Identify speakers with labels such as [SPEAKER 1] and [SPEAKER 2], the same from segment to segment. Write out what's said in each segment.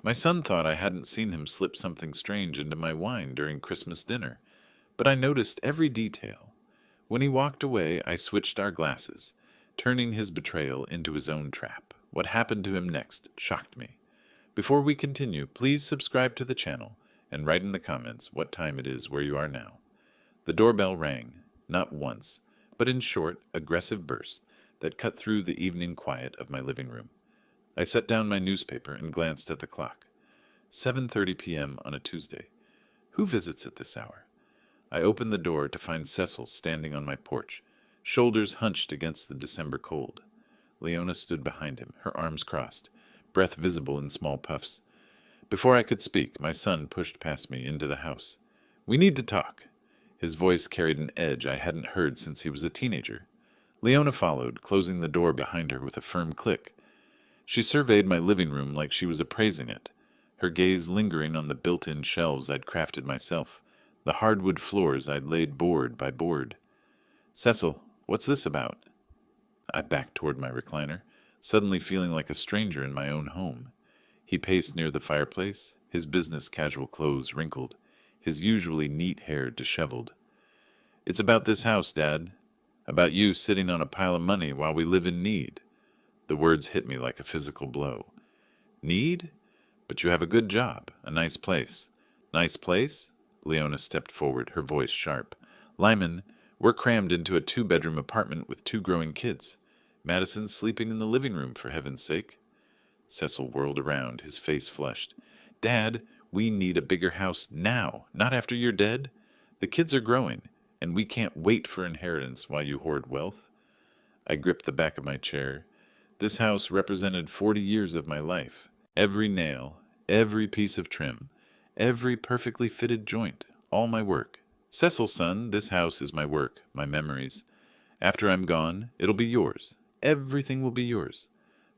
[SPEAKER 1] My son thought I hadn't seen him slip something strange into my wine during Christmas dinner, but I noticed every detail. When he walked away, I switched our glasses, turning his betrayal into his own trap. What happened to him next shocked me. Before we continue, please subscribe to the channel and write in the comments what time it is where you are now. The doorbell rang, not once, but in short, aggressive bursts that cut through the evening quiet of my living room. I set down my newspaper and glanced at the clock. 7:30 p.m. on a Tuesday. Who visits at this hour? I opened the door to find Cecil standing on my porch, shoulders hunched against the December cold. Leona stood behind him, her arms crossed, breath visible in small puffs. Before I could speak, my son pushed past me into the house. "We need to talk." His voice carried an edge I hadn't heard since he was a teenager. Leona followed, closing the door behind her with a firm click. She surveyed my living room like she was appraising it, her gaze lingering on the built-in shelves I'd crafted myself, the hardwood floors I'd laid board by board. "Cecil, what's this about?" I backed toward my recliner, suddenly feeling like a stranger in my own home. He paced near the fireplace, his business casual clothes wrinkled, his usually neat hair disheveled. "It's about this house, Dad. About you sitting on a pile of money while we live in need." The words hit me like a physical blow. "Need? But you have a good job, a nice place." "Nice place?" Leona stepped forward, her voice sharp. "Lyman, we're crammed into a 2-bedroom apartment with 2 growing kids. Madison's sleeping in the living room, for heaven's sake." Cecil whirled around, his face flushed. "Dad, we need a bigger house now, not after you're dead. The kids are growing, and we can't wait for inheritance while you hoard wealth." I gripped the back of my chair. This house represented 40 years of my life. Every nail, every piece of trim, every perfectly fitted joint, all my work. "Cecil, son, this house is my work, my memories. After I'm gone, it'll be yours. Everything will be yours."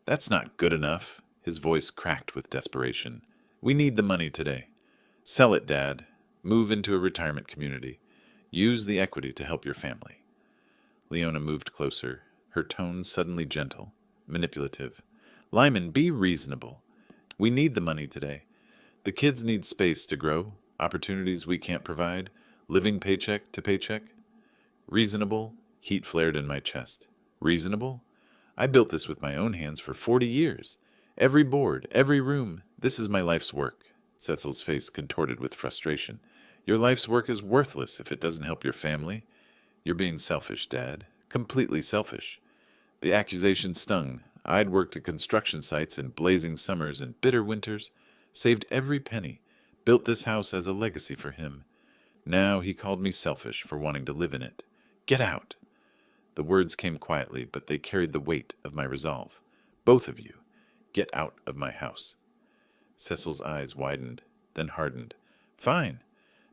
[SPEAKER 1] "That's not good enough." His voice cracked with desperation. "We need the money today. Sell it, Dad. Move into a retirement community. Use the equity to help your family." Leona moved closer, her tone suddenly gentle, manipulative. "Lyman, be reasonable. We need the money today. The kids need space to grow, opportunities we can't provide, living paycheck to paycheck." "Reasonable?" Heat flared in my chest. "Reasonable? I built this with my own hands for 40 years. Every board, every room, this is my life's work." Cecil's face contorted with frustration. "Your life's work is worthless if it doesn't help your family. You're being selfish, Dad. Completely selfish." The accusation stung. I'd worked at construction sites in blazing summers and bitter winters, saved every penny, built this house as a legacy for him. Now he called me selfish for wanting to live in it. "Get out!" The words came quietly, but they carried the weight of my resolve. "Both of you, get out of my house." Cecil's eyes widened, then hardened. "Fine,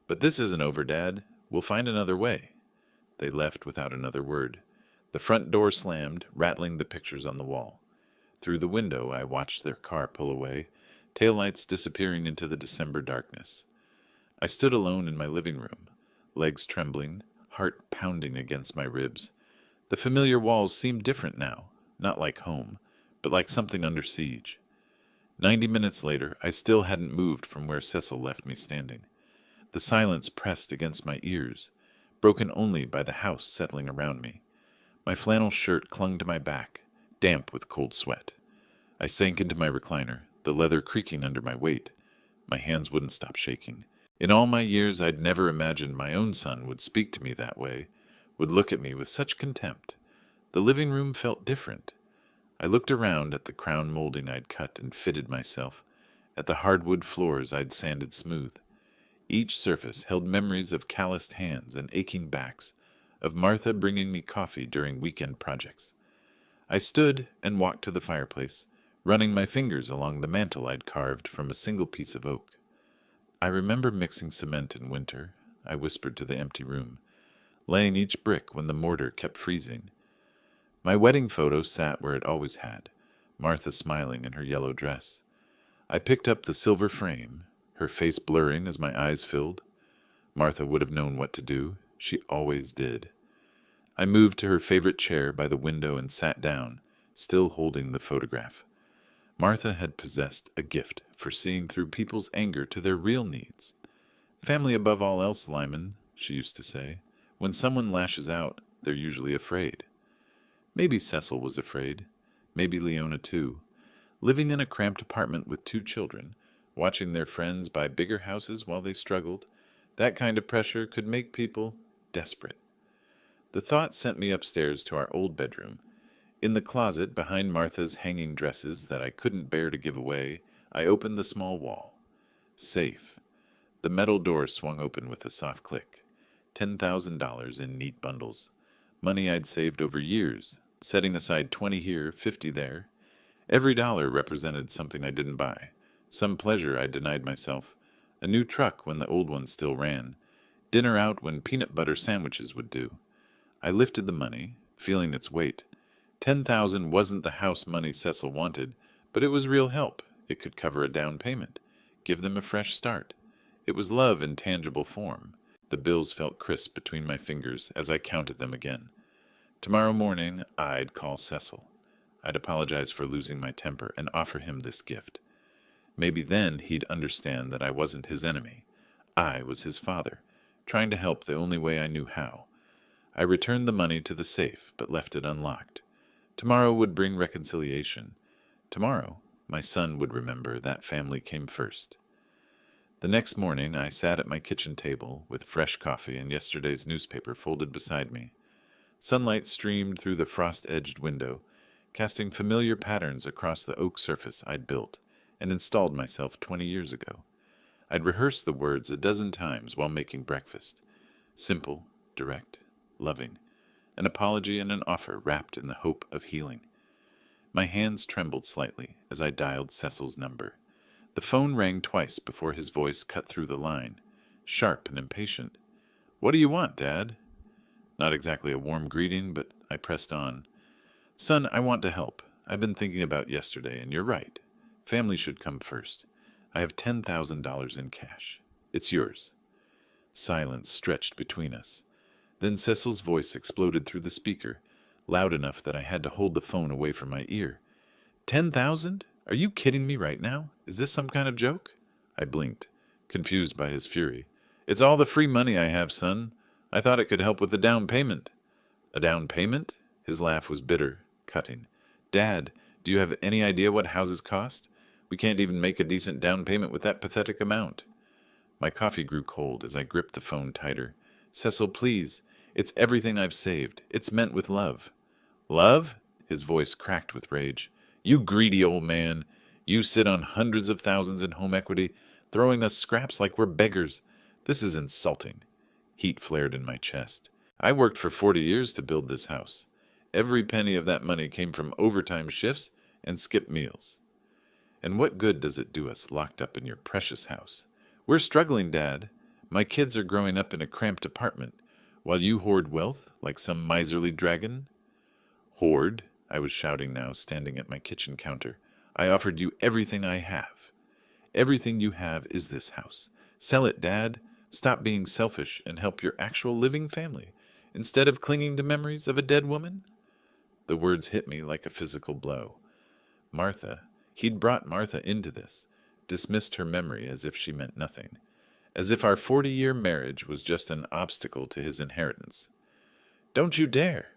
[SPEAKER 1] but this isn't over, Dad. We'll find another way." They left without another word. The front door slammed, rattling the pictures on the wall. Through the window, I watched their car pull away, taillights disappearing into the December darkness. I stood alone in my living room, legs trembling, heart pounding against my ribs. The familiar walls seemed different now, not like home, but like something under siege. 90 minutes later, I still hadn't moved from where Cecil left me standing. The silence pressed against my ears, broken only by the house settling around me. My flannel shirt clung to my back, damp with cold sweat. I sank into my recliner, the leather creaking under my weight. My hands wouldn't stop shaking. In all my years, I'd never imagined my own son would speak to me that way, would look at me with such contempt. The living room felt different. I looked around at the crown molding I'd cut and fitted myself, at the hardwood floors I'd sanded smooth. Each surface held memories of calloused hands and aching backs, of Martha bringing me coffee during weekend projects. I stood and walked to the fireplace, running my fingers along the mantel I'd carved from a single piece of oak. "I remember mixing cement in winter," I whispered to the empty room, laying each brick when the mortar kept freezing. My wedding photo sat where it always had, Martha smiling in her yellow dress. I picked up the silver frame, her face blurring as my eyes filled. Martha would have known what to do. She always did. I moved to her favorite chair by the window and sat down, still holding the photograph. Martha had possessed a gift for seeing through people's anger to their real needs. Family above all else, Lyman, she used to say. When someone lashes out, they're usually afraid. Maybe Cecil was afraid. Maybe Leona too. Living in a cramped apartment with 2 children, watching their friends buy bigger houses while they struggled, that kind of pressure could make people desperate. The thought sent me upstairs to our old bedroom. In the closet behind Martha's hanging dresses that I couldn't bear to give away, I opened the small wall. Safe. The metal door swung open with a soft click. $10,000 in neat bundles. Money I'd saved over years, setting aside 20 here, 50 there. Every dollar represented something I didn't buy, some pleasure I denied myself, a new truck when the old one still ran, dinner out when peanut butter sandwiches would do. I lifted the money, feeling its weight. 10,000 wasn't the house money Cecil wanted, but it was real help. It could cover a down payment, give them a fresh start. It was love in tangible form. The bills felt crisp between my fingers as I counted them again. Tomorrow morning, I'd call Cecil. I'd apologize for losing my temper and offer him this gift. Maybe then he'd understand that I wasn't his enemy. I was his father, trying to help the only way I knew how. I returned the money to the safe, but left it unlocked. Tomorrow would bring reconciliation. Tomorrow, my son would remember that family came first. The next morning, I sat at my kitchen table with fresh coffee and yesterday's newspaper folded beside me. Sunlight streamed through the frost-edged window, casting familiar patterns across the oak surface I'd built and installed myself 20 years ago. I'd rehearsed the words a dozen times while making breakfast. Simple, direct, loving. An apology and an offer wrapped in the hope of healing. My hands trembled slightly as I dialed Cecil's number. The phone rang twice before his voice cut through the line, sharp and impatient. "What do you want, Dad?" Not exactly a warm greeting, but I pressed on. "Son, I want to help. I've been thinking about yesterday, and you're right. Family should come first. I have $10,000 in cash. It's yours." Silence stretched between us. Then Cecil's voice exploded through the speaker, loud enough that I had to hold the phone away from my ear. 10,000? Are you kidding me right now? Is this some kind of joke? I blinked, confused by his fury. "It's all the free money I have, son. I thought it could help with the down payment." "A down payment?" His laugh was bitter, cutting. "Dad, do you have any idea what houses cost? We can't even make a decent down payment with that pathetic amount." My coffee grew cold as I gripped the phone tighter. "Cecil, please. It's everything I've saved. It's meant with love." "Love?" His voice cracked with rage. "You greedy old man. You sit on hundreds of thousands in home equity, throwing us scraps like we're beggars. This is insulting." Heat flared in my chest. I worked for 40 years to build this house. Every penny of that money came from overtime shifts and skipped meals. And what good does it do us locked up in your precious house? We're struggling, Dad. My kids are growing up in a cramped apartment, while you hoard wealth like some miserly dragon. "Hoard?" I was shouting now, standing at my kitchen counter. "I offered you everything I have. Everything you have is this house. Sell it, Dad. Stop being selfish and help your actual living family, instead of clinging to memories of a dead woman." The words hit me like a physical blow. Martha, he'd brought Martha into this, dismissed her memory as if she meant nothing, as if our 40-year marriage was just an obstacle to his inheritance. "Don't you dare.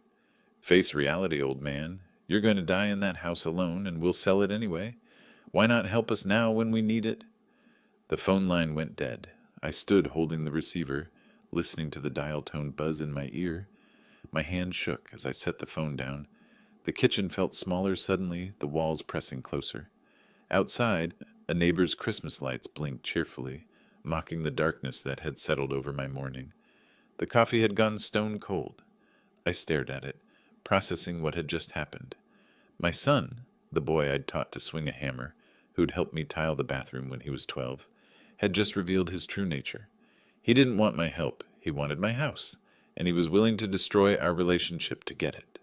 [SPEAKER 1] Face reality, old man. You're going to die in that house alone, and we'll sell it anyway. Why not help us now when we need it?" The phone line went dead. I stood holding the receiver, listening to the dial tone buzz in my ear. My hand shook as I set the phone down. The kitchen felt smaller suddenly, the walls pressing closer. Outside, a neighbor's Christmas lights blinked cheerfully, mocking the darkness that had settled over my morning. The coffee had gone stone cold. I stared at it, processing what had just happened. My son, the boy I'd taught to swing a hammer, who'd helped me tile the bathroom when he was 12, had just revealed his true nature. He didn't want my help, he wanted my house, and he was willing to destroy our relationship to get it.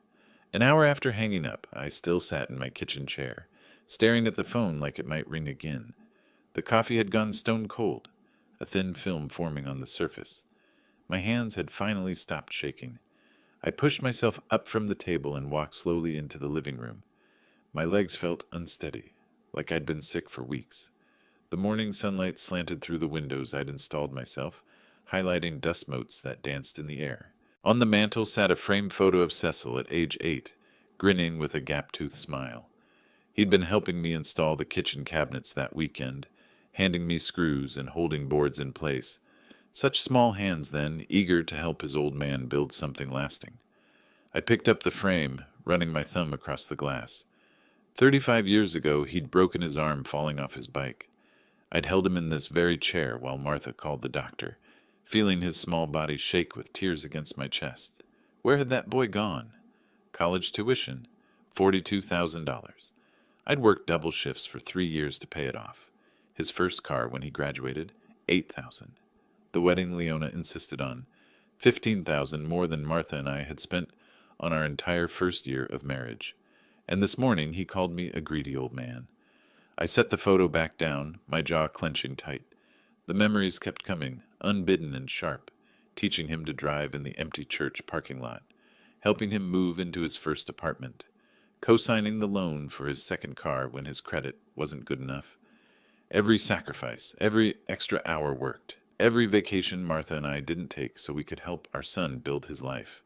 [SPEAKER 1] An hour after hanging up, I still sat in my kitchen chair, staring at the phone like it might ring again. The coffee had gone stone cold, a thin film forming on the surface. My hands had finally stopped shaking. I pushed myself up from the table and walked slowly into the living room. My legs felt unsteady, like I'd been sick for weeks. The morning sunlight slanted through the windows I'd installed myself, highlighting dust motes that danced in the air. On the mantel sat a framed photo of Cecil at age 8, grinning with a gap-toothed smile. He'd been helping me install the kitchen cabinets that weekend, handing me screws and holding boards in place. Such small hands then, eager to help his old man build something lasting. I picked up the frame, running my thumb across the glass. 35 years ago, he'd broken his arm falling off his bike. I'd held him in this very chair while Martha called the doctor, feeling his small body shake with tears against my chest. Where had that boy gone? College tuition, $42,000. I'd worked double shifts for 3 years to pay it off. His first car when he graduated, $8,000. The wedding Leona insisted on, $15,000 more than Martha and I had spent on our entire first year of marriage. And this morning he called me a greedy old man. I set the photo back down, my jaw clenching tight. The memories kept coming, unbidden and sharp, teaching him to drive in the empty church parking lot, helping him move into his first apartment, co-signing the loan for his second car when his credit wasn't good enough. Every sacrifice, every extra hour worked, every vacation Martha and I didn't take so we could help our son build his life.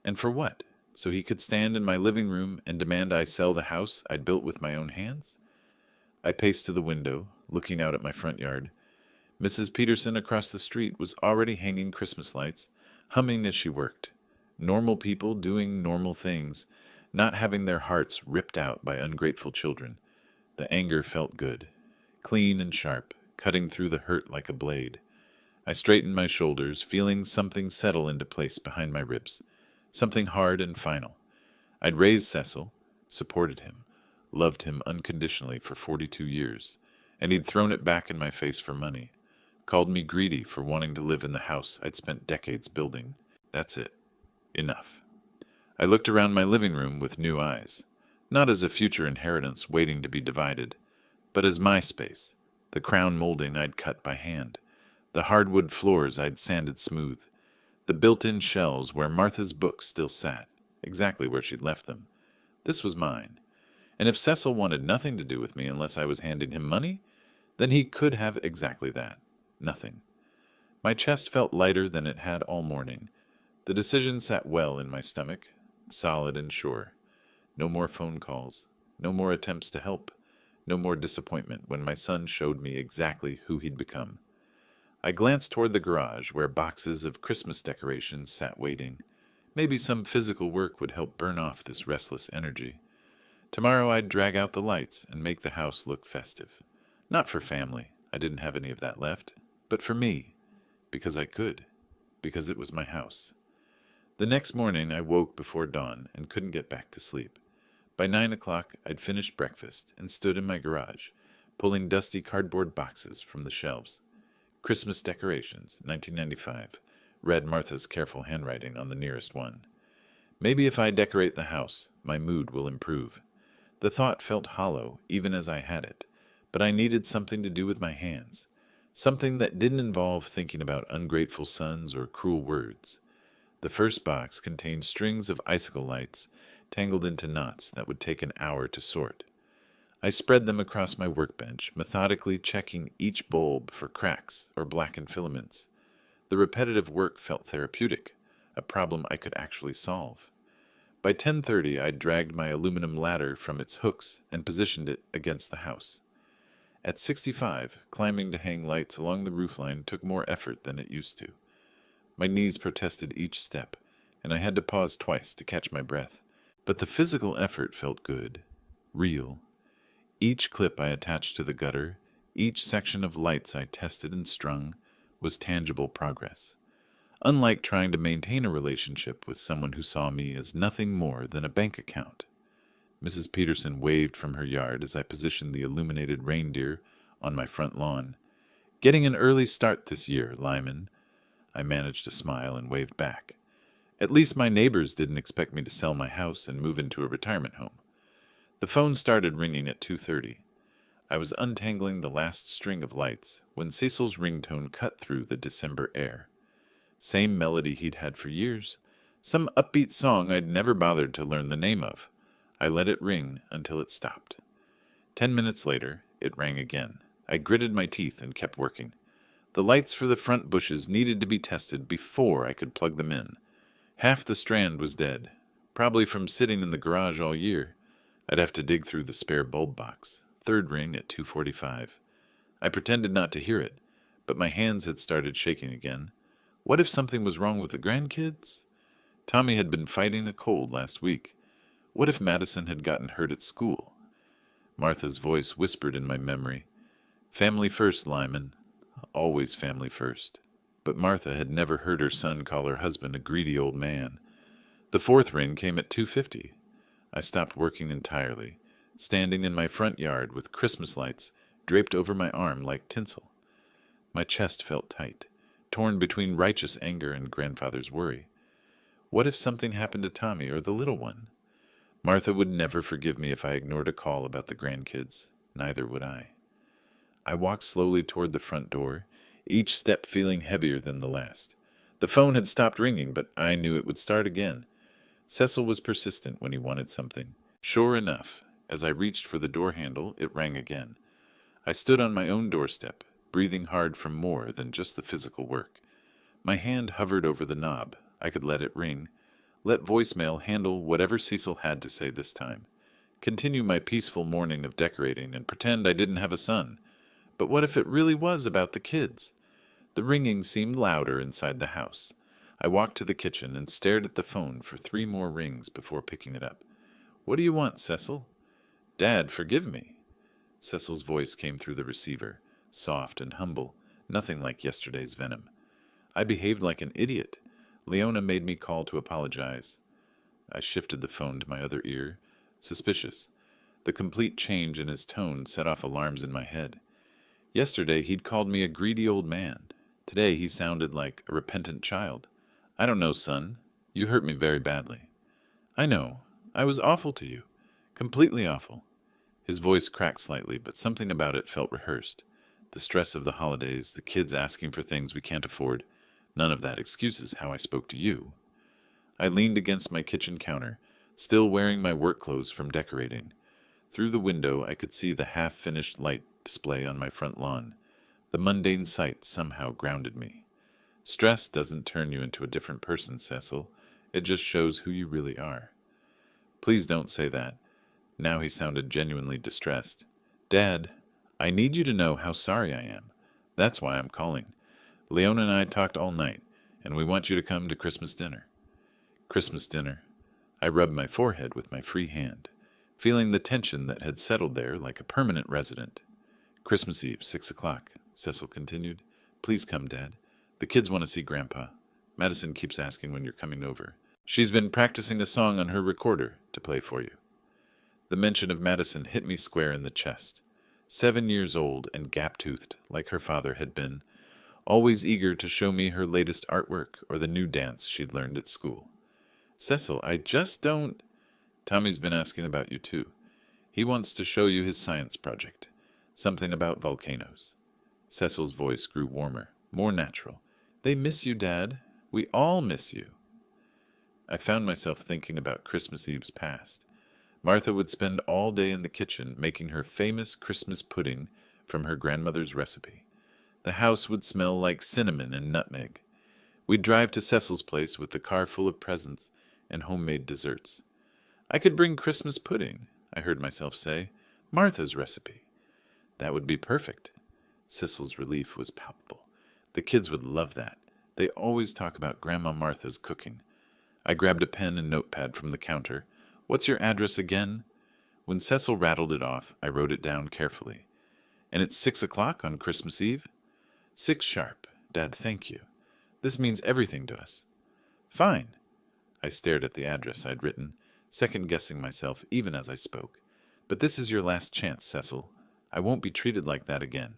[SPEAKER 1] And for what? So he could stand in my living room and demand I sell the house I'd built with my own hands? I paced to the window, looking out at my front yard. Mrs. Peterson across the street was already hanging Christmas lights, humming as she worked. Normal people doing normal things, not having their hearts ripped out by ungrateful children. The anger felt good, clean and sharp, cutting through the hurt like a blade. I straightened my shoulders, feeling something settle into place behind my ribs, something hard and final. I'd raised Cecil, supported him, loved him unconditionally for 42 years, and he'd thrown it back in my face for money, called me greedy for wanting to live in the house I'd spent decades building. That's it. Enough. I looked around my living room with new eyes, not as a future inheritance waiting to be divided, but as my space, the crown molding I'd cut by hand, the hardwood floors I'd sanded smooth, the built-in shelves where Martha's books still sat, exactly where she'd left them. This was mine. And if Cecil wanted nothing to do with me unless I was handing him money, then he could have exactly that. Nothing. My chest felt lighter than it had all morning. The decision sat well in my stomach, solid and sure. No more phone calls, no more attempts to help, no more disappointment when my son showed me exactly who he'd become. I glanced toward the garage where boxes of Christmas decorations sat waiting. Maybe some physical work would help burn off this restless energy. Tomorrow I'd drag out the lights and make the house look festive. Not for family, I didn't have any of that left, but for me, because I could, because it was my house. The next morning I woke before dawn and couldn't get back to sleep. By 9 o'clock I'd finished breakfast and stood in my garage, pulling dusty cardboard boxes from the shelves. Christmas decorations, 1995, read Martha's careful handwriting on the nearest one. Maybe if I decorate the house, my mood will improve. The thought felt hollow, even as I had it, but I needed something to do with my hands, something that didn't involve thinking about ungrateful sons or cruel words. The first box contained strings of icicle lights tangled into knots that would take an hour to sort. I spread them across my workbench, methodically checking each bulb for cracks or blackened filaments. The repetitive work felt therapeutic, a problem I could actually solve. By 10:30, I dragged my aluminum ladder from its hooks and positioned it against the house. At 65, climbing to hang lights along the roofline took more effort than it used to. My knees protested each step, and I had to pause twice to catch my breath. But the physical effort felt good, real. Each clip I attached to the gutter, each section of lights I tested and strung, was tangible progress. Unlike trying to maintain a relationship with someone who saw me as nothing more than a bank account. Mrs. Peterson waved from her yard as I positioned the illuminated reindeer on my front lawn. "Getting an early start this year, Lyman." I managed to smile and waved back. At least my neighbors didn't expect me to sell my house and move into a retirement home. The phone started ringing at 2:30. I was untangling the last string of lights when Cecil's ringtone cut through the December air. Same melody he'd had for years, some upbeat song I'd never bothered to learn the name of. I let it ring until it stopped. 10 minutes later, it rang again. I gritted my teeth and kept working. The lights for the front bushes needed to be tested before I could plug them in. Half the strand was dead, probably from sitting in the garage all year. I'd have to dig through the spare bulb box. Third ring at 2:45. I pretended not to hear it, but my hands had started shaking again. What if something was wrong with the grandkids? Tommy had been fighting a cold last week. What if Madison had gotten hurt at school? Martha's voice whispered in my memory. Family first, Lyman. Always family first. But Martha had never heard her son call her husband a greedy old man. The fourth ring came at 2:50. I stopped working entirely, standing in my front yard with Christmas lights draped over my arm like tinsel. My chest felt tight, torn between righteous anger and grandfather's worry. What if something happened to Tommy or the little one? Martha would never forgive me if I ignored a call about the grandkids. Neither would I. I walked slowly toward the front door, each step feeling heavier than the last. The phone had stopped ringing, but I knew it would start again. Cecil was persistent when he wanted something. Sure enough, as I reached for the door handle, it rang again. I stood on my own doorstep, breathing hard from more than just the physical work. My hand hovered over the knob. I could let it ring. Let voicemail handle whatever Cecil had to say this time. Continue my peaceful morning of decorating and pretend I didn't have a son. But what if it really was about the kids? The ringing seemed louder inside the house. I walked to the kitchen and stared at the phone for 3 more rings before picking it up. What do you want, Cecil? Dad, forgive me. Cecil's voice came through the receiver, soft and humble, nothing like yesterday's venom. I behaved like an idiot. Leona made me call to apologize. I shifted the phone to my other ear, suspicious. The complete change in his tone set off alarms in my head. Yesterday he'd called me a greedy old man. Today he sounded like a repentant child. I don't know, son. You hurt me very badly. I know. I was awful to you. Completely awful. His voice cracked slightly, but something about it felt rehearsed. The stress of the holidays, the kids asking for things we can't afford. None of that excuses how I spoke to you. I leaned against my kitchen counter, still wearing my work clothes from decorating. Through the window I could see the half-finished light display on my front lawn. The mundane sight somehow grounded me. Stress doesn't turn you into a different person, Cecil. It just shows who you really are. Please don't say that. Now he sounded genuinely distressed. Dad, I need you to know how sorry I am. That's why I'm calling. Leona and I talked all night, and we want you to come to Christmas dinner. Christmas dinner. I rubbed my forehead with my free hand, feeling the tension that had settled there like a permanent resident. Christmas Eve, 6 o'clock, Cecil continued. Please come, Dad. The kids want to see Grandpa. Madison keeps asking when you're coming over. She's been practicing a song on her recorder to play for you. The mention of Madison hit me square in the chest. 7 years old and gap-toothed, like her father had been, always eager to show me her latest artwork or the new dance she'd learned at school. Cecil, I just don't... Tommy's been asking about you, too. He wants to show you his science project. Something about volcanoes. Cecil's voice grew warmer, more natural. They miss you, Dad. We all miss you. I found myself thinking about Christmas Eve's past. Martha would spend all day in the kitchen making her famous Christmas pudding from her grandmother's recipe. The house would smell like cinnamon and nutmeg. We'd drive to Cecil's place with the car full of presents and homemade desserts. I could bring Christmas pudding, I heard myself say. Martha's recipe. That would be perfect. Cecil's relief was palpable. The kids would love that. They always talk about Grandma Martha's cooking. I grabbed a pen and notepad from the counter. What's your address again? When Cecil rattled it off, I wrote it down carefully. And it's 6 o'clock on Christmas Eve? 6 sharp. Dad, thank you. This means everything to us. Fine. I stared at the address I'd written, second-guessing myself even as I spoke. But this is your last chance, Cecil. I won't be treated like that again.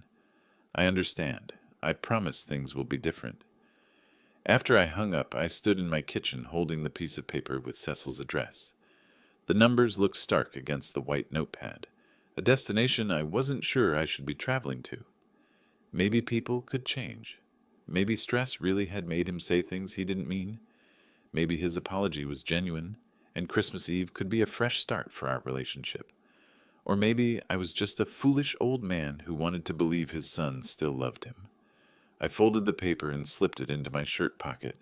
[SPEAKER 1] I understand. I promise things will be different. After I hung up, I stood in my kitchen holding the piece of paper with Cecil's address. The numbers looked stark against the white notepad, a destination I wasn't sure I should be traveling to. Maybe people could change. Maybe stress really had made him say things he didn't mean. Maybe his apology was genuine, and Christmas Eve could be a fresh start for our relationship. Or maybe I was just a foolish old man who wanted to believe his son still loved him. I folded the paper and slipped it into my shirt pocket,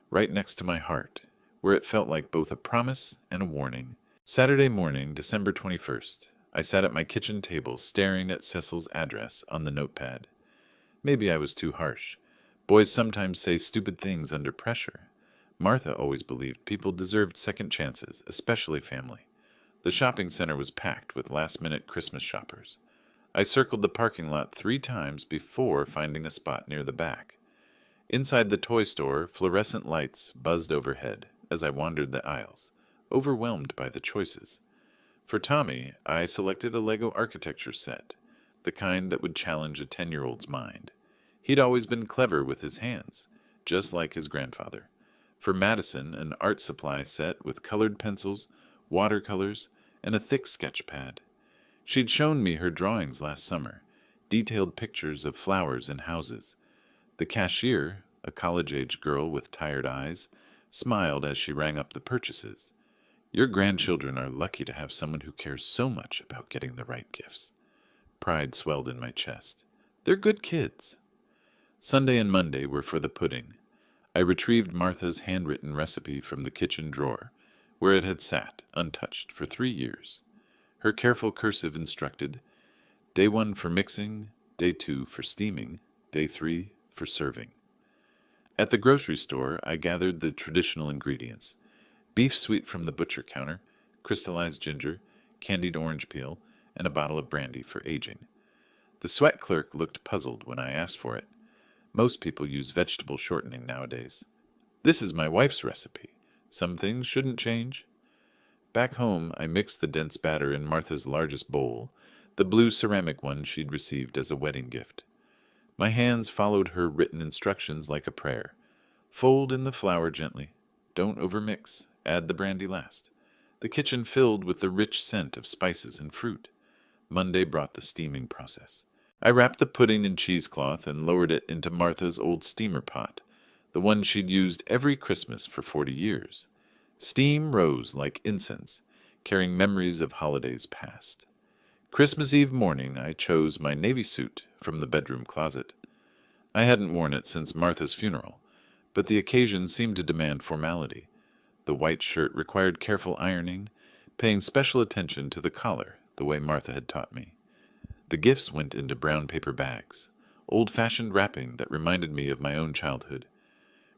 [SPEAKER 1] right next to my heart, where it felt like both a promise and a warning. Saturday morning, December 21st, I sat at my kitchen table staring at Cecil's address on the notepad. Maybe I was too harsh. Boys sometimes say stupid things under pressure. Martha always believed people deserved second chances, especially family. The shopping center was packed with last-minute Christmas shoppers. I circled the parking lot 3 times before finding a spot near the back. Inside the toy store, fluorescent lights buzzed overhead as I wandered the aisles, overwhelmed by the choices. For Tommy, I selected a Lego architecture set, the kind that would challenge a 10-year-old's mind. He'd always been clever with his hands, just like his grandfather. For Madison, an art supply set with colored pencils, watercolors, and a thick sketch pad. She'd shown me her drawings last summer, detailed pictures of flowers and houses. The cashier, a college-age girl with tired eyes, smiled as she rang up the purchases. Your grandchildren are lucky to have someone who cares so much about getting the right gifts. Pride swelled in my chest. They're good kids. Sunday and Monday were for the pudding. I retrieved Martha's handwritten recipe from the kitchen drawer, where it had sat, untouched, for 3 years. Her careful cursive instructed, Day 1 for mixing, Day 2 for steaming, Day 3 for serving. At the grocery store, I gathered the traditional ingredients: beef sweet from the butcher counter, crystallized ginger, candied orange peel, and a bottle of brandy for aging. The sweat clerk looked puzzled when I asked for it. Most people use vegetable shortening nowadays. This is my wife's recipe. Some things shouldn't change. Back home, I mixed the dense batter in Martha's largest bowl, the blue ceramic one she'd received as a wedding gift. My hands followed her written instructions like a prayer. Fold in the flour gently. Don't overmix. Add the brandy last. The kitchen filled with the rich scent of spices and fruit. Monday brought the steaming process. I wrapped the pudding in cheesecloth and lowered it into Martha's old steamer pot, the one she'd used every Christmas for 40 years. Steam rose like incense, carrying memories of holidays past. Christmas Eve morning, I chose my navy suit from the bedroom closet. I hadn't worn it since Martha's funeral, but the occasion seemed to demand formality. The white shirt required careful ironing, paying special attention to the collar, the way Martha had taught me. The gifts went into brown paper bags, old-fashioned wrapping that reminded me of my own childhood.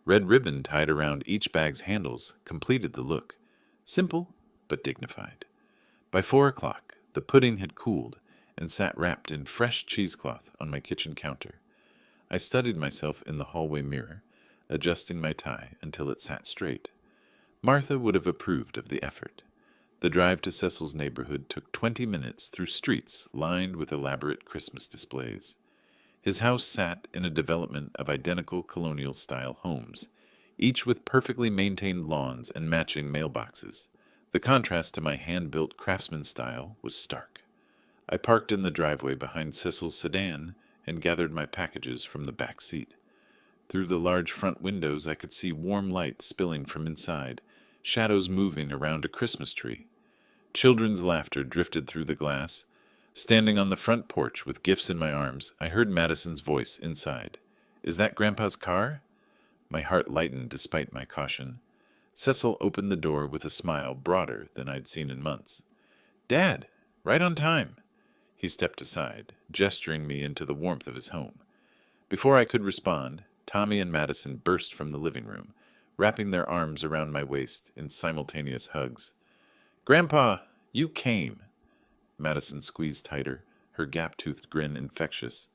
[SPEAKER 1] Red ribbon tied around each bag's handles completed the look, simple but dignified. By 4 o'clock, the pudding had cooled and sat wrapped in fresh cheesecloth on my kitchen counter. I studied myself in the hallway mirror, adjusting my tie until it sat straight. Martha would have approved of the effort. The drive to Cecil's neighborhood took 20 minutes through streets lined with elaborate Christmas displays. His house sat in a development of identical colonial-style homes, each with perfectly maintained lawns and matching mailboxes. The contrast to my hand-built craftsman style was stark. I parked in the driveway behind Cecil's sedan and gathered my packages from the back seat. Through the large front windows I could see warm light spilling from inside, shadows moving around a Christmas tree. Children's laughter drifted through the glass. Standing on the front porch with gifts in my arms, I heard Madison's voice inside. "Is that Grandpa's car?" My heart lightened despite my caution. Cecil opened the door with a smile broader than I'd seen in months. "Dad, right on time." He stepped aside, gesturing me into the warmth of his home. Before I could respond, Tommy and Madison burst from the living room, wrapping their arms around my waist in simultaneous hugs. "Grandpa, you came." Madison squeezed tighter, her gap-toothed grin infectious.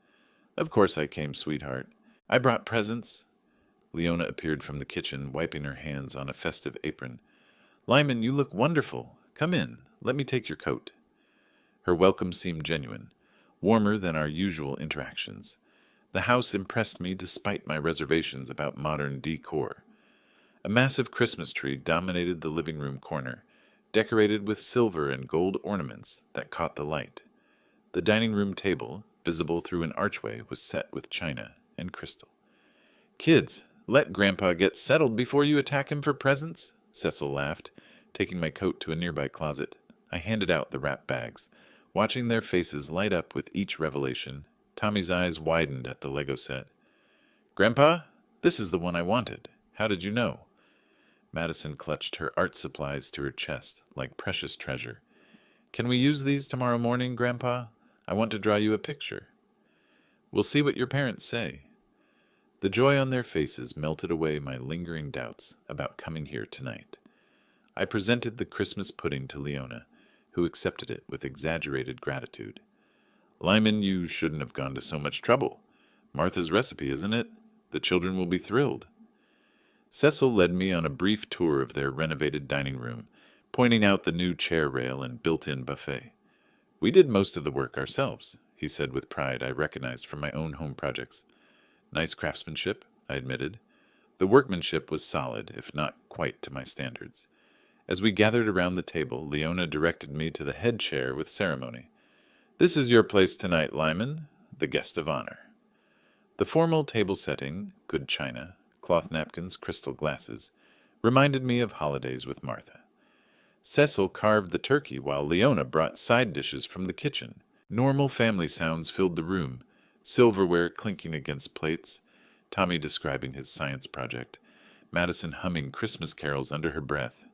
[SPEAKER 1] "Of course I came, sweetheart. I brought presents." Leona appeared from the kitchen, wiping her hands on a festive apron. "Lyman, you look wonderful. Come in. Let me take your coat." Her welcome seemed genuine, warmer than our usual interactions. The house impressed me despite my reservations about modern decor. A massive Christmas tree dominated the living room corner, decorated with silver and gold ornaments that caught the light. The dining room table, visible through an archway, was set with china and crystal. "Kids, let Grandpa get settled before you attack him for presents," Cecil laughed, taking my coat to a nearby closet. I handed out the wrapped bags. Watching their faces light up with each revelation, Tommy's eyes widened at the Lego set. "Grandpa, this is the one I wanted. How did you know?" Madison clutched her art supplies to her chest like precious treasure. "Can we use these tomorrow morning, Grandpa? I want to draw you a picture." "We'll see what your parents say." The joy on their faces melted away my lingering doubts about coming here tonight. I presented the Christmas pudding to Leona, who accepted it with exaggerated gratitude. "Lyman, you shouldn't have gone to so much trouble. Martha's recipe, isn't it? The children will be thrilled." Cecil led me on a brief tour of their renovated dining room, pointing out the new chair rail and built-in buffet. "We did most of the work ourselves," he said with pride I recognized from my own home projects. "Nice craftsmanship," I admitted. The workmanship was solid, if not quite to my standards. As we gathered around the table, Leona directed me to the head chair with ceremony. "This is your place tonight, Lyman, the guest of honor." The formal table setting, good china, cloth napkins, crystal glasses, reminded me of holidays with Martha. Cecil carved the turkey while Leona brought side dishes from the kitchen. Normal family sounds filled the room, silverware clinking against plates, Tommy describing his science project, Madison humming Christmas carols under her breath.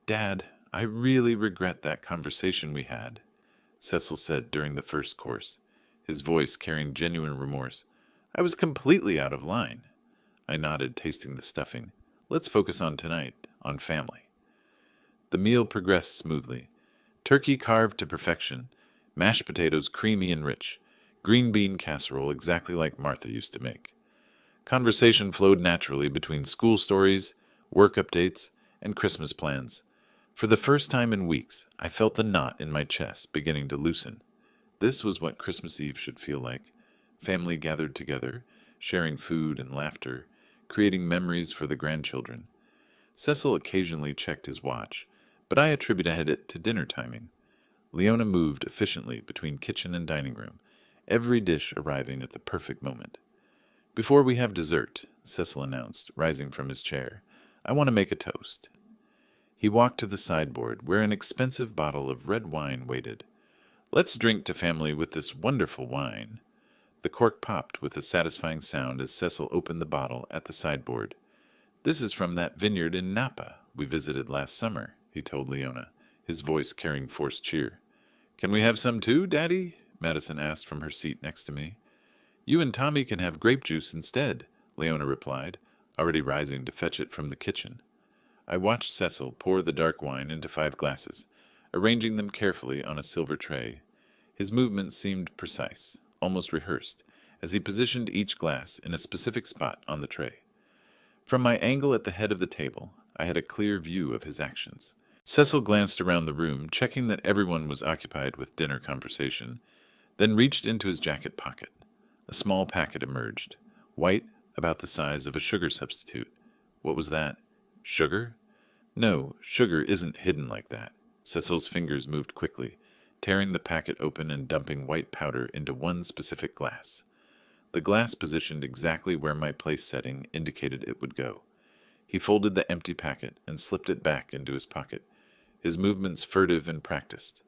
[SPEAKER 1] "Dad, I really regret that conversation we had," Cecil said during the first course, his voice carrying genuine remorse. "I was completely out of line." I nodded, tasting the stuffing. "Let's focus on tonight, on family." The meal progressed smoothly. Turkey carved to perfection, mashed potatoes creamy and rich, green bean casserole exactly like Martha used to make. Conversation flowed naturally between school stories, work updates, and Christmas plans. For the first time in weeks, I felt the knot in my chest beginning to loosen. This was what Christmas Eve should feel like. Family gathered together, sharing food and laughter, creating memories for the grandchildren. Cecil occasionally checked his watch, but I attributed it to dinner timing. Leona moved efficiently between kitchen and dining room, every dish arriving at the perfect moment. "Before we have dessert," Cecil announced, rising from his chair, "I want to make a toast." He walked to the sideboard, where an expensive bottle of red wine waited. "Let's drink to family with this wonderful wine." The cork popped with a satisfying sound as Cecil opened the bottle at the sideboard. "This is from that vineyard in Napa we visited last summer," he told Leona, his voice carrying forced cheer. "Can we have some too, Daddy?" Madison asked from her seat next to me. "You and Tommy can have grape juice instead," Leona replied, already rising to fetch it from the kitchen. I watched Cecil pour the dark wine into 5 glasses, arranging them carefully on a silver tray. His movements seemed precise, almost rehearsed, as he positioned each glass in a specific spot on the tray. From my angle at the head of the table, I had a clear view of his actions. Cecil glanced around the room, checking that everyone was occupied with dinner conversation, then reached into his jacket pocket. A small packet emerged, white, about the size of a sugar substitute. What was that? Sugar? No, sugar isn't hidden like that. Cecil's fingers moved quickly, tearing the packet open and dumping white powder into one specific glass. The glass positioned exactly where my place setting indicated it would go. He folded the empty packet and slipped it back into his pocket, his movements furtive and practiced.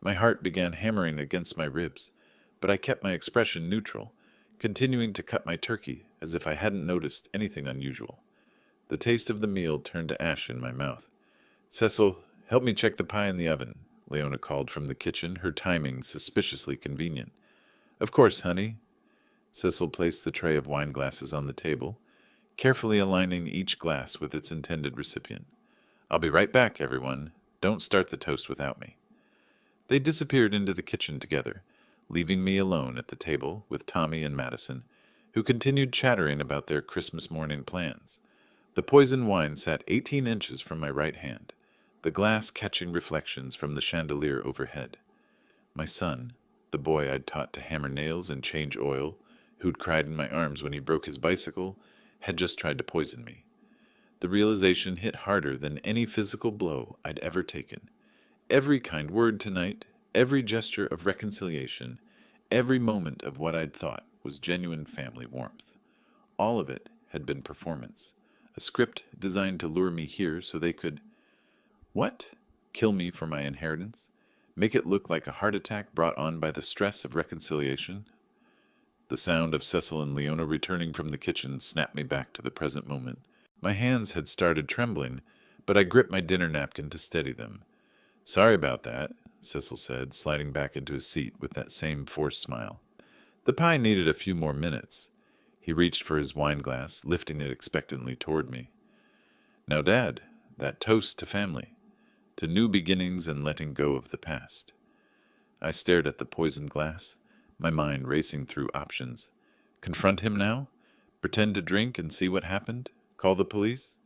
[SPEAKER 1] My heart began hammering against my ribs, but I kept my expression neutral, continuing to cut my turkey as if I hadn't noticed anything unusual. The taste of the meal turned to ash in my mouth. "Cecil, help me check the pie in the oven," Leona called from the kitchen, her timing suspiciously convenient. "Of course, honey." Cecil placed the tray of wine glasses on the table, carefully aligning each glass with its intended recipient. "I'll be right back, everyone. Don't start the toast without me." They disappeared into the kitchen together, leaving me alone at the table with Tommy and Madison, who continued chattering about their Christmas morning plans. The poison wine sat 18 inches from my right hand, the glass catching reflections from the chandelier overhead. My son, the boy I'd taught to hammer nails and change oil, who'd cried in my arms when he broke his bicycle, had just tried to poison me. The realization hit harder than any physical blow I'd ever taken. Every kind word tonight, every gesture of reconciliation, every moment of what I'd thought was genuine family warmth. All of it had been performance, a script designed to lure me here so they could... What? Kill me for my inheritance? Make it look like a heart attack brought on by the stress of reconciliation? The sound of Cecil and Leona returning from the kitchen snapped me back to the present moment. My hands had started trembling, but I gripped my dinner napkin to steady them. "Sorry about that," Cecil said, sliding back into his seat with that same forced smile. "The pie needed a few more minutes." He reached for his wine glass, lifting it expectantly toward me. "Now, Dad, that toast to family, to new beginnings and letting go of the past." I stared at the poisoned glass, my mind racing through options. Confront him now? Pretend to drink and see what happened? Call the police?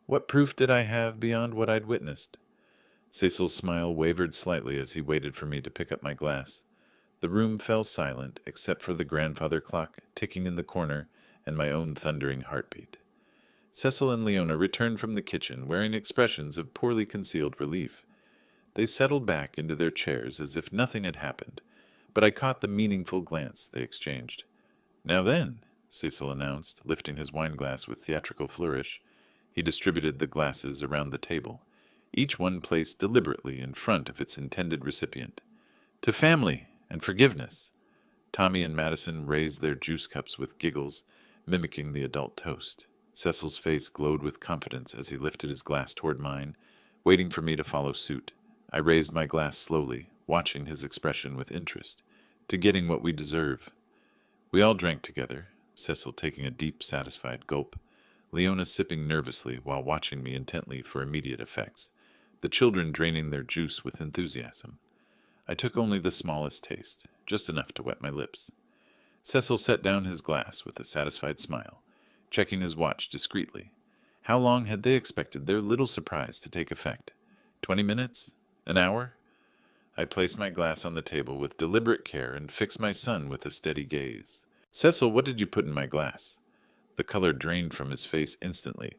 [SPEAKER 1] What proof did I have beyond what I'd witnessed? Cecil's smile wavered slightly as he waited for me to pick up my glass. The room fell silent, except for the grandfather clock ticking in the corner and my own thundering heartbeat. Cecil and Leona returned from the kitchen wearing expressions of poorly concealed relief. They settled back into their chairs as if nothing had happened, but I caught the meaningful glance they exchanged. "Now then," Cecil announced, lifting his wineglass with theatrical flourish. He distributed the glasses around the table, each one placed deliberately in front of its intended recipient. "To family and forgiveness." Tommy and Madison raised their juice cups with giggles, mimicking the adult toast. Cecil's face glowed with confidence as he lifted his glass toward mine, waiting for me to follow suit. I raised my glass slowly, watching his expression with interest. "To getting what we deserve." We all drank together, Cecil taking a deep, satisfied gulp, Leona sipping nervously while watching me intently for immediate effects, the children draining their juice with enthusiasm. I took only the smallest taste, just enough to wet my lips. Cecil set down his glass with a satisfied smile, checking his watch discreetly. How long had they expected their little surprise to take effect? 20 minutes? An hour? I placed my glass on the table with deliberate care and fixed my son with a steady gaze. "Cecil, what did you put in my glass?" The color drained from his face instantly.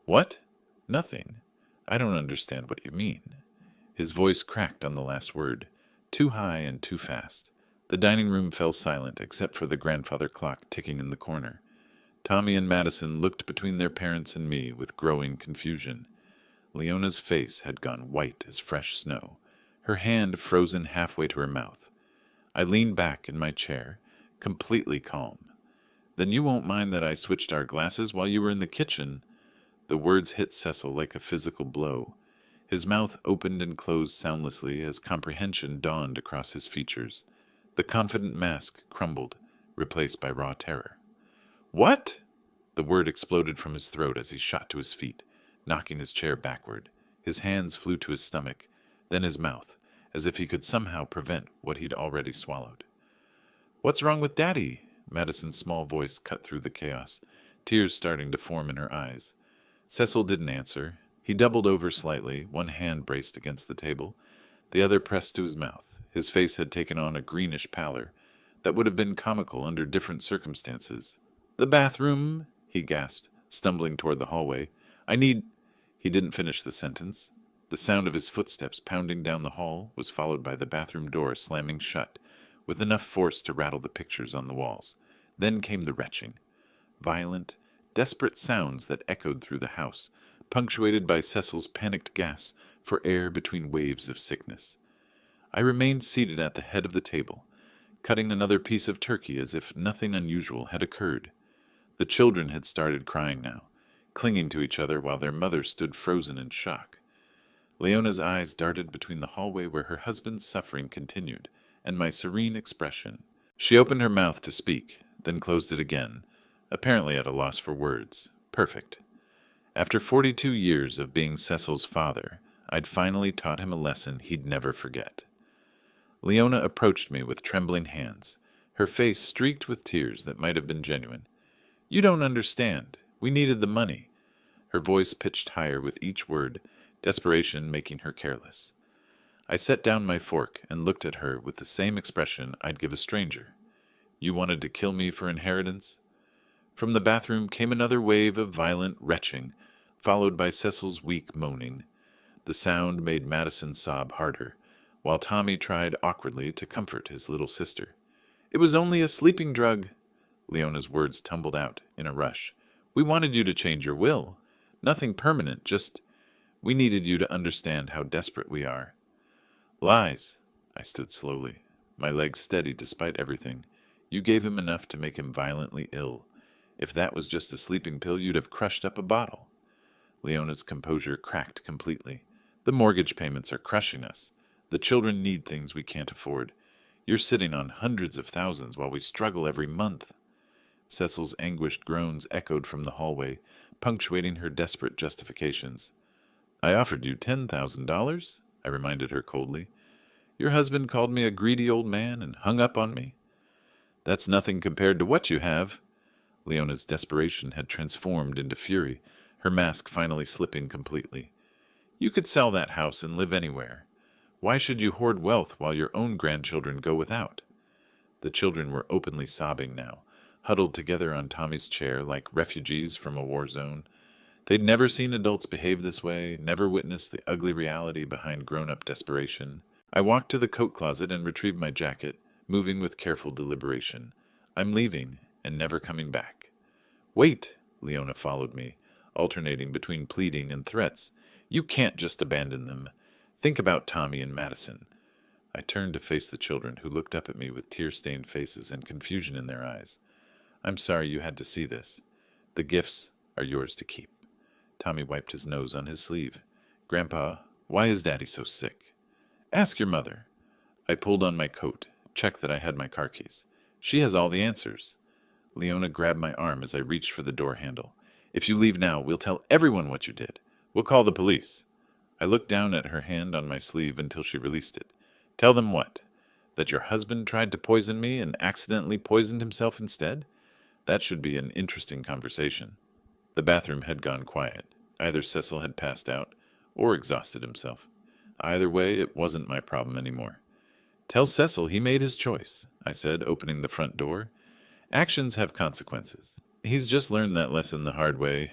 [SPEAKER 1] "What? Nothing. I don't understand what you mean." His voice cracked on the last word, too high and too fast. The dining room fell silent except for the grandfather clock ticking in the corner. Tommy and Madison looked between their parents and me with growing confusion. Leona's face had gone white as fresh snow, her hand frozen halfway to her mouth. I leaned back in my chair, completely calm. "Then you won't mind that I switched our glasses while you were in the kitchen?" The words hit Cecil like a physical blow. His mouth opened and closed soundlessly as comprehension dawned across his features. The confident mask crumbled, replaced by raw terror. "What?" The word exploded from his throat as he shot to his feet, knocking his chair backward. His hands flew to his stomach, then his mouth, as if he could somehow prevent what he'd already swallowed. "What's wrong with Daddy?" Madison's small voice cut through the chaos, tears starting to form in her eyes. Cecil didn't answer. He doubled over slightly, one hand braced against the table, the other pressed to his mouth. His face had taken on a greenish pallor that would have been comical under different circumstances. "The bathroom," he gasped, stumbling toward the hallway. "I need—" He didn't finish the sentence. The sound of his footsteps pounding down the hall was followed by the bathroom door slamming shut, with enough force to rattle the pictures on the walls. Then came the retching. Violent, desperate sounds that echoed through the house, punctuated by Cecil's panicked gasps for air between waves of sickness. I remained seated at the head of the table, cutting another piece of turkey as if nothing unusual had occurred. The children had started crying now, clinging to each other while their mother stood frozen in shock. Leona's eyes darted between the hallway where her husband's suffering continued and my serene expression. She opened her mouth to speak, then closed it again, apparently at a loss for words. Perfect. After 42 years of being Cecil's father, I'd finally taught him a lesson he'd never forget. Leona approached me with trembling hands, her face streaked with tears that might have been genuine. "You don't understand. We needed the money." Her voice pitched higher with each word, desperation making her careless. I set down my fork and looked at her with the same expression I'd give a stranger. "You wanted to kill me for inheritance?" From the bathroom came another wave of violent retching, followed by Cecil's weak moaning. The sound made Madison sob harder, while Tommy tried awkwardly to comfort his little sister. "It was only a sleeping drug." Leona's words tumbled out in a rush. "We wanted you to change your will. Nothing permanent, just we needed you to understand how desperate we are." "Lies," I stood slowly, my legs steady despite everything. You gave him enough to make him violently ill. If that was just a sleeping pill, you'd have crushed up a bottle. Leona's composure cracked completely. The mortgage payments are crushing us. The children need things we can't afford. You're sitting on hundreds of thousands while we struggle every month. Cecil's anguished groans echoed from the hallway, punctuating her desperate justifications. I offered you $10,000, I reminded her coldly. Your husband called me a greedy old man and hung up on me. That's nothing compared to what you have. Leona's desperation had transformed into fury, her mask finally slipping completely. You could sell that house and live anywhere. Why should you hoard wealth while your own grandchildren go without? The children were openly sobbing now, huddled together on Tommy's chair like refugees from a war zone. They'd never seen adults behave this way, never witnessed the ugly reality behind grown-up desperation. I walked to the coat closet and retrieved my jacket, moving with careful deliberation. I'm leaving and never coming back. Wait, Leona followed me, alternating between pleading and threats. You can't just abandon them. Think about Tommy and Madison. I turned to face the children, who looked up at me with tear-stained faces and confusion in their eyes. I'm sorry you had to see this. The gifts are yours to keep. Tommy wiped his nose on his sleeve. Grandpa, why is Daddy so sick? Ask your mother. I pulled on my coat, checked that I had my car keys. She has all the answers. Leona grabbed my arm as I reached for the door handle. If you leave now, we'll tell everyone what you did. We'll call the police. I looked down at her hand on my sleeve until she released it. Tell them what? That your husband tried to poison me and accidentally poisoned himself instead? That should be an interesting conversation. The bathroom had gone quiet. Either Cecil had passed out or exhausted himself. Either way, it wasn't my problem anymore. Tell Cecil he made his choice, I said, opening the front door. Actions have consequences. He's just learned that lesson the hard way.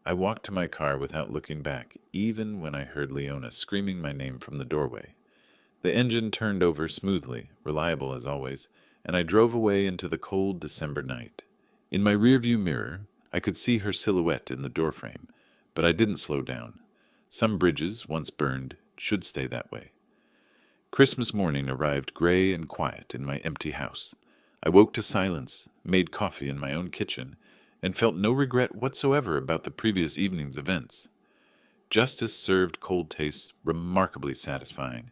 [SPEAKER 1] I walked to my car without looking back, even when I heard Leona screaming my name from the doorway. The engine turned over smoothly, reliable as always, and I drove away into the cold December night. In my rearview mirror, I could see her silhouette in the doorframe, but I didn't slow down. Some bridges, once burned, should stay that way. Christmas morning arrived gray and quiet in my empty house. I woke to silence, made coffee in my own kitchen, and felt no regret whatsoever about the previous evening's events. Justice served cold tastes remarkably satisfying.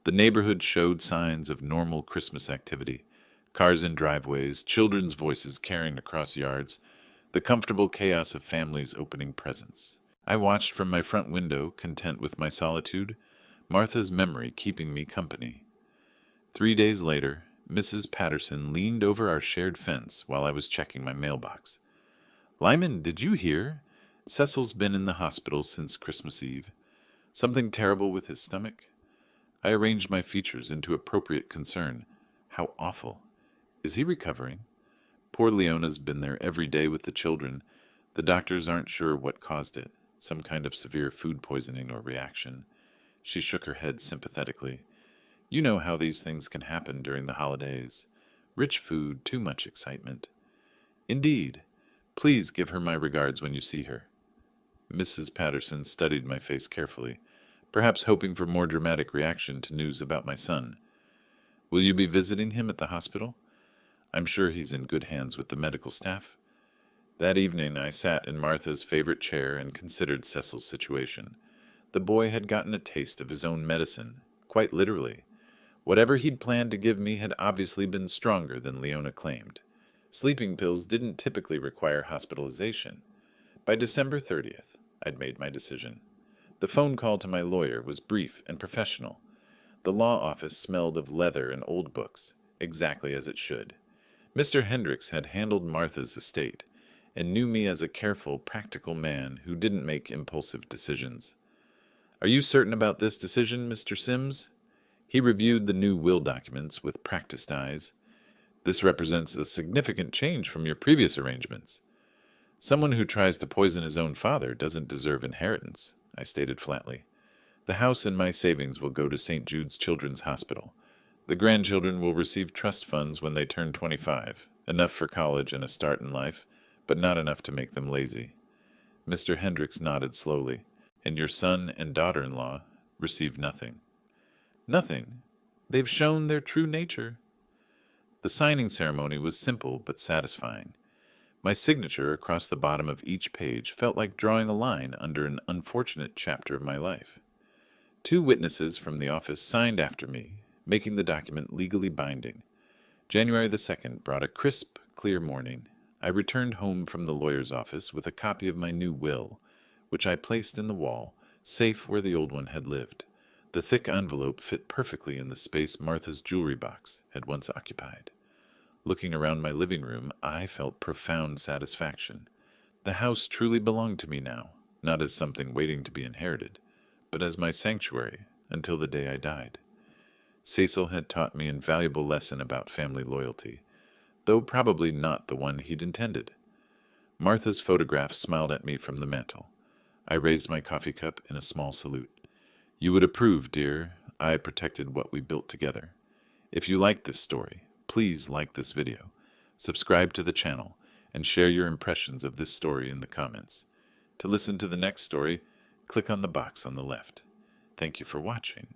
[SPEAKER 1] The neighborhood showed signs of normal Christmas activity. Cars in driveways, children's voices carrying across yards, the comfortable chaos of families opening presents. I watched from my front window, content with my solitude, Martha's memory keeping me company. 3 days later, Mrs. Patterson leaned over our shared fence while I was checking my mailbox. Lyman, did you hear? Cecil's been in the hospital since Christmas Eve. Something terrible with his stomach? I arranged my features into appropriate concern. How awful. Is he recovering? Poor Leona's been there every day with the children. The doctors aren't sure what caused it. Some kind of severe food poisoning or reaction. She shook her head sympathetically. You know how these things can happen during the holidays. Rich food, too much excitement. Indeed. Please give her my regards when you see her. Mrs. Patterson studied my face carefully, perhaps hoping for more dramatic reaction to news about my son. Will you be visiting him at the hospital? I'm sure he's in good hands with the medical staff. That evening I sat in Martha's favorite chair and considered Cecil's situation. The boy had gotten a taste of his own medicine, quite literally. Whatever he'd planned to give me had obviously been stronger than Leona claimed. Sleeping pills didn't typically require hospitalization. By December 30th, I'd made my decision. The phone call to my lawyer was brief and professional. The law office smelled of leather and old books, exactly as it should. Mr. Hendricks had handled Martha's estate, and knew me as a careful, practical man who didn't make impulsive decisions. Are you certain about this decision, Mr. Sims? He reviewed the new will documents with practiced eyes. This represents a significant change from your previous arrangements. Someone who tries to poison his own father doesn't deserve inheritance, I stated flatly. The house and my savings will go to St. Jude's Children's Hospital. The grandchildren will receive trust funds when they turn 25, enough for college and a start in life, but not enough to make them lazy. Mr. Hendricks nodded slowly. And your son and daughter-in-law receive nothing. Nothing? They've shown their true nature. The signing ceremony was simple but satisfying. My signature across the bottom of each page felt like drawing a line under an unfortunate chapter of my life. 2 witnesses from the office signed after me, making the document legally binding. January the 2nd brought a crisp, clear morning. I returned home from the lawyer's office with a copy of my new will, which I placed in the wall, safe where the old one had lived. The thick envelope fit perfectly in the space Martha's jewelry box had once occupied. Looking around my living room, I felt profound satisfaction. The house truly belonged to me now, not as something waiting to be inherited, but as my sanctuary until the day I died. Cecil had taught me an invaluable lesson about family loyalty, though probably not the one he'd intended. Martha's photograph smiled at me from the mantel. I raised my coffee cup in a small salute. You would approve, dear. I protected what we built together. If you like this story, please like this video, subscribe to the channel, and share your impressions of this story in the comments. To listen to the next story, click on the box on the left. Thank you for watching.